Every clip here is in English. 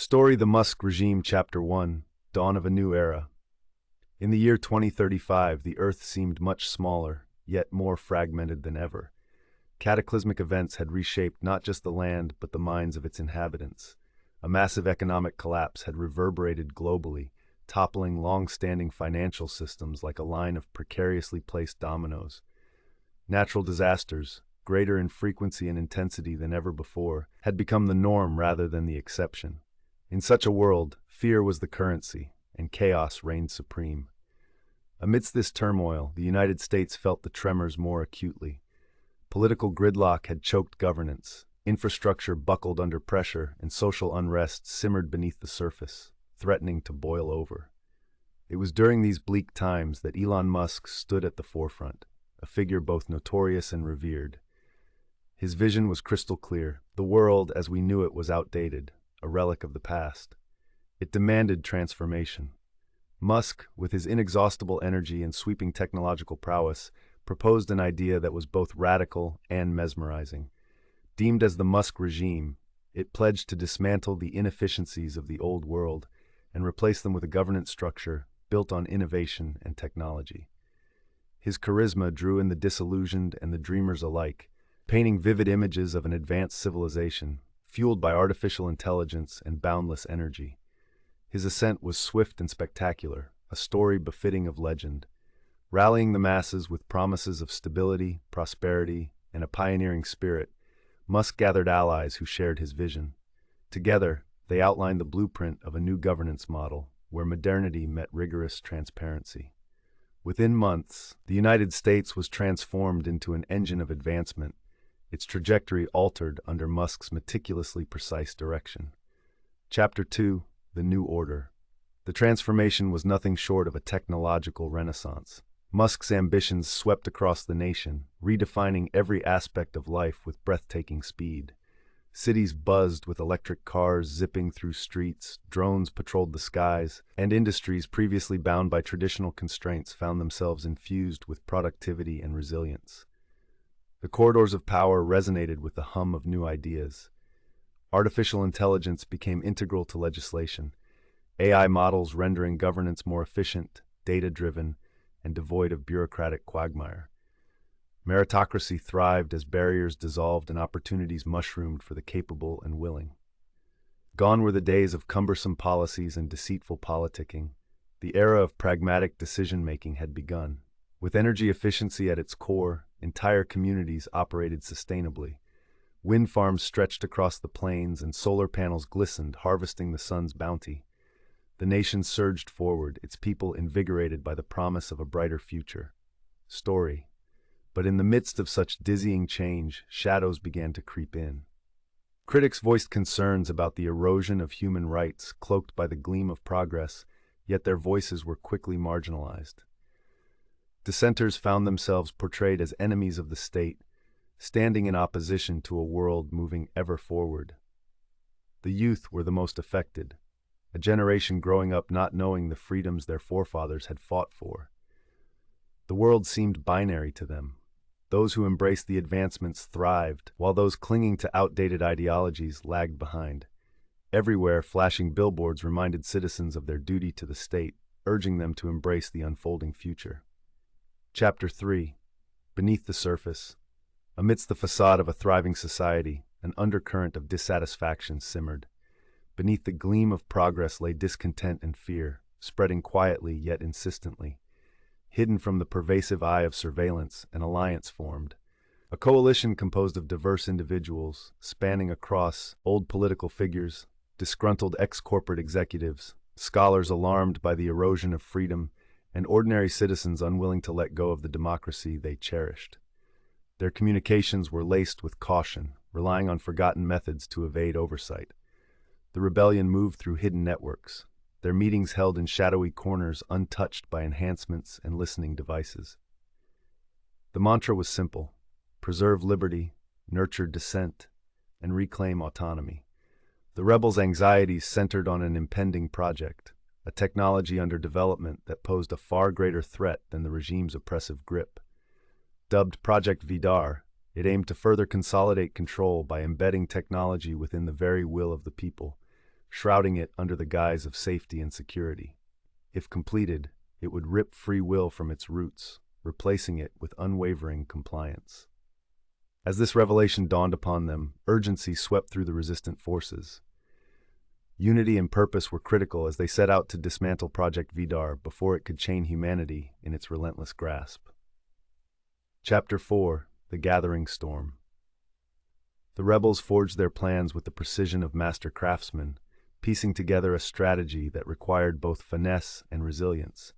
Story: The Musk Regime, Chapter 1, Dawn of a New Era. In the year 2035, the Earth seemed much smaller, yet more fragmented than ever. Cataclysmic events had reshaped not just the land, but the minds of its inhabitants. A massive economic collapse had reverberated globally, toppling long-standing financial systems like a line of precariously placed dominoes. Natural disasters, greater in frequency and intensity than ever before, had become the norm rather than the exception. In such a world, fear was the currency, and chaos reigned supreme. Amidst this turmoil, the United States felt the tremors more acutely. Political gridlock had choked governance, infrastructure buckled under pressure, and social unrest simmered beneath the surface, threatening to boil over. It was during these bleak times that Elon Musk stood at the forefront, a figure both notorious and revered. His vision was crystal clear. The world, as we knew it, was outdated, a relic of the past. It demanded transformation. Musk, with his inexhaustible energy and sweeping technological prowess, proposed an idea that was both radical and mesmerizing. Deemed as the Musk regime, it pledged to dismantle the inefficiencies of the old world and replace them with a governance structure built on innovation and technology. His charisma drew in the disillusioned and the dreamers alike, painting vivid images of an advanced civilization, fueled by artificial intelligence and boundless energy. His ascent was swift and spectacular, a story befitting of legend. Rallying the masses with promises of stability, prosperity, and a pioneering spirit, Musk gathered allies who shared his vision. Together, they outlined the blueprint of a new governance model, where modernity met rigorous transparency. Within months, the United States was transformed into an engine of advancement, its trajectory altered under Musk's meticulously precise direction. Chapter 2, The New Order. The transformation was nothing short of a technological renaissance. Musk's ambitions swept across the nation, redefining every aspect of life with breathtaking speed. Cities buzzed with electric cars zipping through streets, drones patrolled the skies, and industries previously bound by traditional constraints found themselves infused with productivity and resilience. The corridors of power resonated with the hum of new ideas. Artificial intelligence became integral to legislation, AI models rendering governance more efficient, data-driven, and devoid of bureaucratic quagmire. Meritocracy thrived as barriers dissolved and opportunities mushroomed for the capable and willing. Gone were the days of cumbersome policies and deceitful politicking. The era of pragmatic decision-making had begun. With energy efficiency at its core, entire communities operated sustainably. Wind farms stretched across the plains and solar panels glistened, harvesting the sun's bounty. The nation surged forward, its people invigorated by the promise of a brighter future. Story. But in the midst of such dizzying change, shadows began to creep in. Critics voiced concerns about the erosion of human rights cloaked by the gleam of progress, yet their voices were quickly marginalized. Dissenters found themselves portrayed as enemies of the state, standing in opposition to a world moving ever forward. The youth were the most affected, a generation growing up not knowing the freedoms their forefathers had fought for. The world seemed binary to them. Those who embraced the advancements thrived, while those clinging to outdated ideologies lagged behind. Everywhere, flashing billboards reminded citizens of their duty to the state, urging them to embrace the unfolding future. Chapter 3. Beneath the Surface. Amidst the facade of a thriving society, an undercurrent of dissatisfaction simmered. Beneath the gleam of progress lay discontent and fear, spreading quietly yet insistently. Hidden from the pervasive eye of surveillance, an alliance formed. A coalition composed of diverse individuals, spanning across old political figures, disgruntled ex-corporate executives, scholars alarmed by the erosion of freedom, and ordinary citizens unwilling to let go of the democracy they cherished. Their communications were laced with caution, relying on forgotten methods to evade oversight. The rebellion moved through hidden networks, their meetings held in shadowy corners untouched by enhancements and listening devices. The mantra was simple: preserve liberty, nurture dissent, and reclaim autonomy. The rebels' anxieties centered on an impending project, a technology under development that posed a far greater threat than the regime's oppressive grip. Dubbed Project Vidar, it aimed to further consolidate control by embedding technology within the very will of the people, shrouding it under the guise of safety and security. If completed, it would rip free will from its roots, replacing it with unwavering compliance. As this revelation dawned upon them, urgency swept through the resistant forces. Unity and purpose were critical as they set out to dismantle Project Vidar before it could chain humanity in its relentless grasp. Chapter 4: The Gathering Storm. The rebels forged their plans with the precision of master craftsmen, piecing together a strategy that required both finesse and resilience.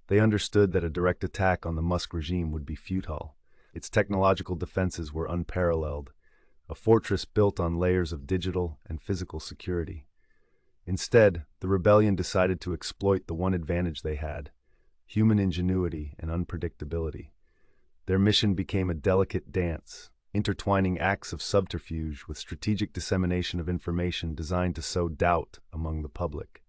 They understood that a direct attack on the Musk regime would be futile. Its technological defenses were unparalleled, a fortress built on layers of digital and physical security. Instead, the rebellion decided to exploit the one advantage they had: human ingenuity and unpredictability. Their mission became a delicate dance, intertwining acts of subterfuge with strategic dissemination of information designed to sow doubt among the public.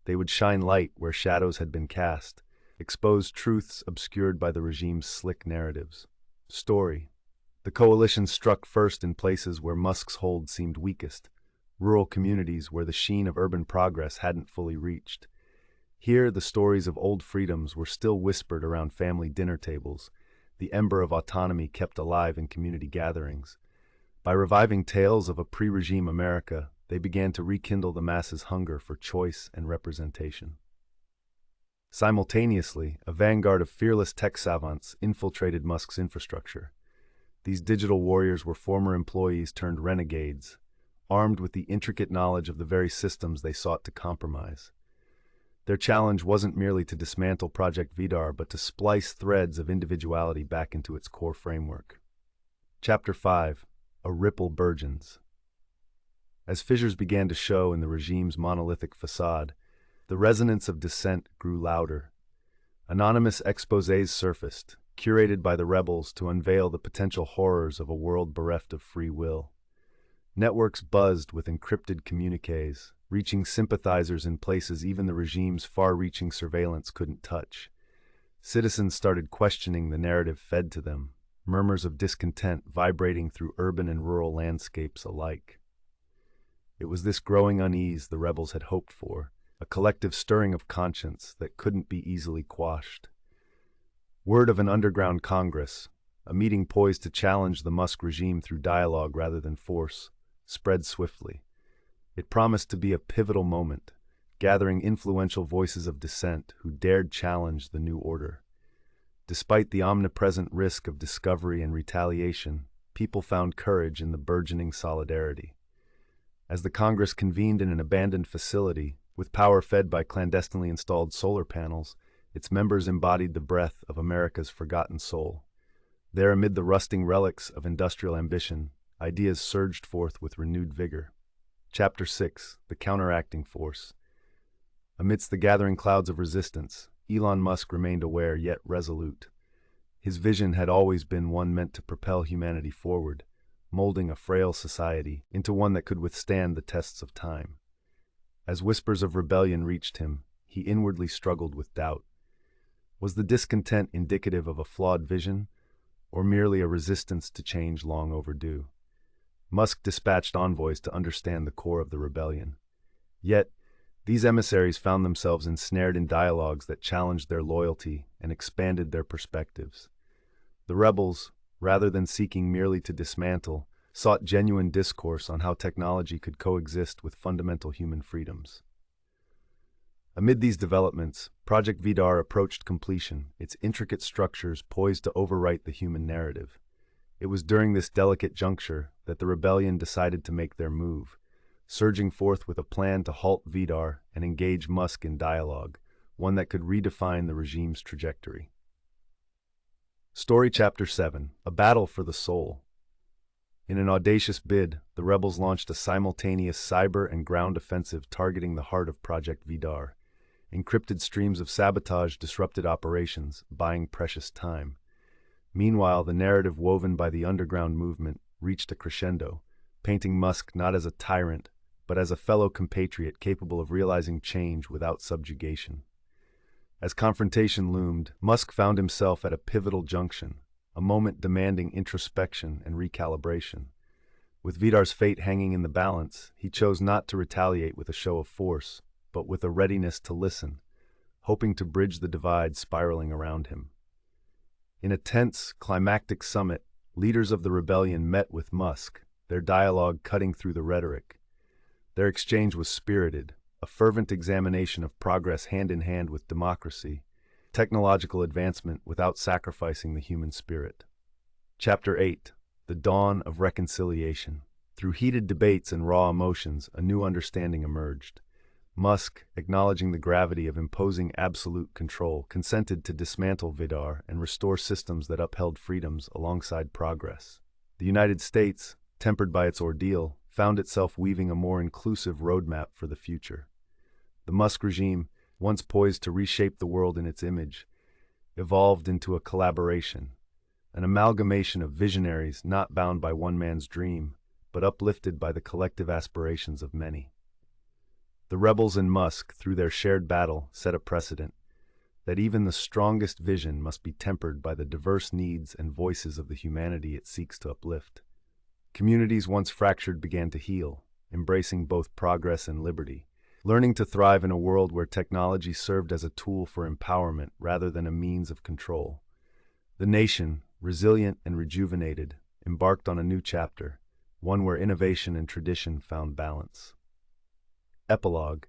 They would shine light where shadows had been cast, expose truths obscured by the regime's slick narratives. Story: the coalition struck first in places where Musk's hold seemed weakest, rural communities where the sheen of urban progress hadn't fully reached. Here, the stories of old freedoms were still whispered around family dinner tables, the ember of autonomy kept alive in community gatherings. By reviving tales of a pre-regime America, they began to rekindle the masses' hunger for choice and representation. Simultaneously, a vanguard of fearless tech savants infiltrated Musk's infrastructure. These digital warriors were former employees turned renegades, armed with the intricate knowledge of the very systems they sought to compromise. Their challenge wasn't merely to dismantle Project Vidar, but to splice threads of individuality back into its core framework. Chapter 5: A Ripple Burgeons. As fissures began to show in the regime's monolithic facade, the resonance of dissent grew louder. Anonymous exposés surfaced, curated by the rebels to unveil the potential horrors of a world bereft of free will. Networks buzzed with encrypted communiques, reaching sympathizers in places even the regime's far-reaching surveillance couldn't touch. Citizens started questioning the narrative fed to them, murmurs of discontent vibrating through urban and rural landscapes alike. It was this growing unease the rebels had hoped for, a collective stirring of conscience that couldn't be easily quashed. Word of an underground Congress, a meeting poised to challenge the Musk regime through dialogue rather than force, spread swiftly. It promised to be a pivotal moment, gathering influential voices of dissent who dared challenge the new order. Despite the omnipresent risk of discovery and retaliation, people found courage in the burgeoning solidarity. As the Congress convened in an abandoned facility, with power fed by clandestinely installed solar panels, its members embodied the breath of America's forgotten soul. There, amid the rusting relics of industrial ambition, ideas surged forth with renewed vigor. Chapter 6: The Counteracting Force. Amidst the gathering clouds of resistance, Elon Musk remained aware yet resolute. His vision had always been one meant to propel humanity forward, molding a frail society into one that could withstand the tests of time. As whispers of rebellion reached him, he inwardly struggled with doubt. Was the discontent indicative of a flawed vision, or merely a resistance to change long overdue? Musk dispatched envoys to understand the core of the rebellion. Yet, these emissaries found themselves ensnared in dialogues that challenged their loyalty and expanded their perspectives. The rebels, rather than seeking merely to dismantle, sought genuine discourse on how technology could coexist with fundamental human freedoms. Amid these developments, Project Vidar approached completion, its intricate structures poised to overwrite the human narrative. It was during this delicate juncture that the rebellion decided to make their move, surging forth with a plan to halt Vidar and engage Musk in dialogue, one that could redefine the regime's trajectory. Story Chapter 7: A Battle for the Soul. In an audacious bid, the rebels launched a simultaneous cyber and ground offensive targeting the heart of Project Vidar. Encrypted streams of sabotage disrupted operations, buying precious time. Meanwhile, the narrative woven by the underground movement reached a crescendo, painting Musk not as a tyrant, but as a fellow compatriot capable of realizing change without subjugation. As confrontation loomed, Musk found himself at a pivotal junction, a moment demanding introspection and recalibration. With Vidar's fate hanging in the balance, he chose not to retaliate with a show of force, but with a readiness to listen, hoping to bridge the divide spiraling around him. In a tense, climactic summit, leaders of the rebellion met with Musk, their dialogue cutting through the rhetoric. Their exchange was spirited, a fervent examination of progress hand in hand with democracy, technological advancement without sacrificing the human spirit. Chapter 8. The Dawn of Reconciliation. Through heated debates and raw emotions, a new understanding emerged. Musk, acknowledging the gravity of imposing absolute control, consented to dismantle Vidar and restore systems that upheld freedoms alongside progress. The United States, tempered by its ordeal, found itself weaving a more inclusive roadmap for the future. The Musk regime, once poised to reshape the world in its image, evolved into a collaboration, an amalgamation of visionaries not bound by one man's dream, but uplifted by the collective aspirations of many. The rebels and Musk, through their shared battle, set a precedent that even the strongest vision must be tempered by the diverse needs and voices of the humanity it seeks to uplift. Communities once fractured began to heal, embracing both progress and liberty, learning to thrive in a world where technology served as a tool for empowerment rather than a means of control. The nation, resilient and rejuvenated, embarked on a new chapter, one where innovation and tradition found balance. Epilogue.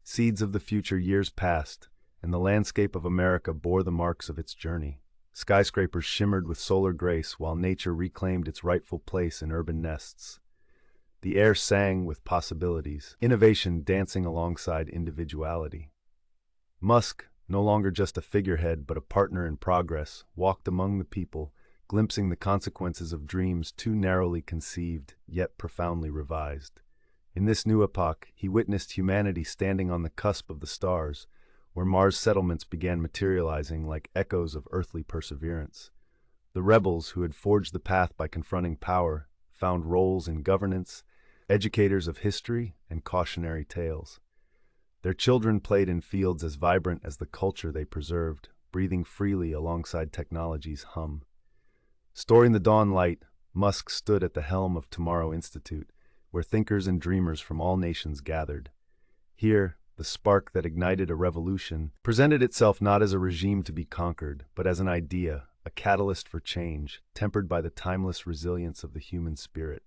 Seeds of the future. Years passed, and the landscape of America bore the marks of its journey. Skyscrapers shimmered with solar grace while nature reclaimed its rightful place in urban nests. The air sang with possibilities, innovation dancing alongside individuality. Musk, no longer just a figurehead but a partner in progress, walked among the people, glimpsing the consequences of dreams too narrowly conceived, yet profoundly revised. In this new epoch, he witnessed humanity standing on the cusp of the stars, where Mars settlements began materializing like echoes of earthly perseverance. The rebels who had forged the path by confronting power found roles in governance, educators of history, and cautionary tales. Their children played in fields as vibrant as the culture they preserved, breathing freely alongside technology's hum. Storing the dawn light, Musk stood at the helm of Tomorrow Institute, where thinkers and dreamers from all nations gathered. Here, the spark that ignited a revolution presented itself not as a regime to be conquered, but as an idea, a catalyst for change, tempered by the timeless resilience of the human spirit.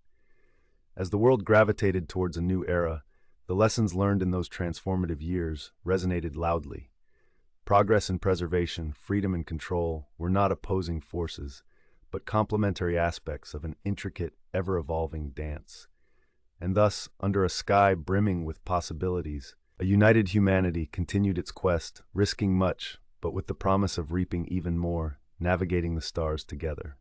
As the world gravitated towards a new era, the lessons learned in those transformative years resonated loudly. Progress and preservation, freedom and control were not opposing forces, but complementary aspects of an intricate, ever-evolving dance. And thus, under a sky brimming with possibilities, a united humanity continued its quest, risking much, but with the promise of reaping even more, navigating the stars together.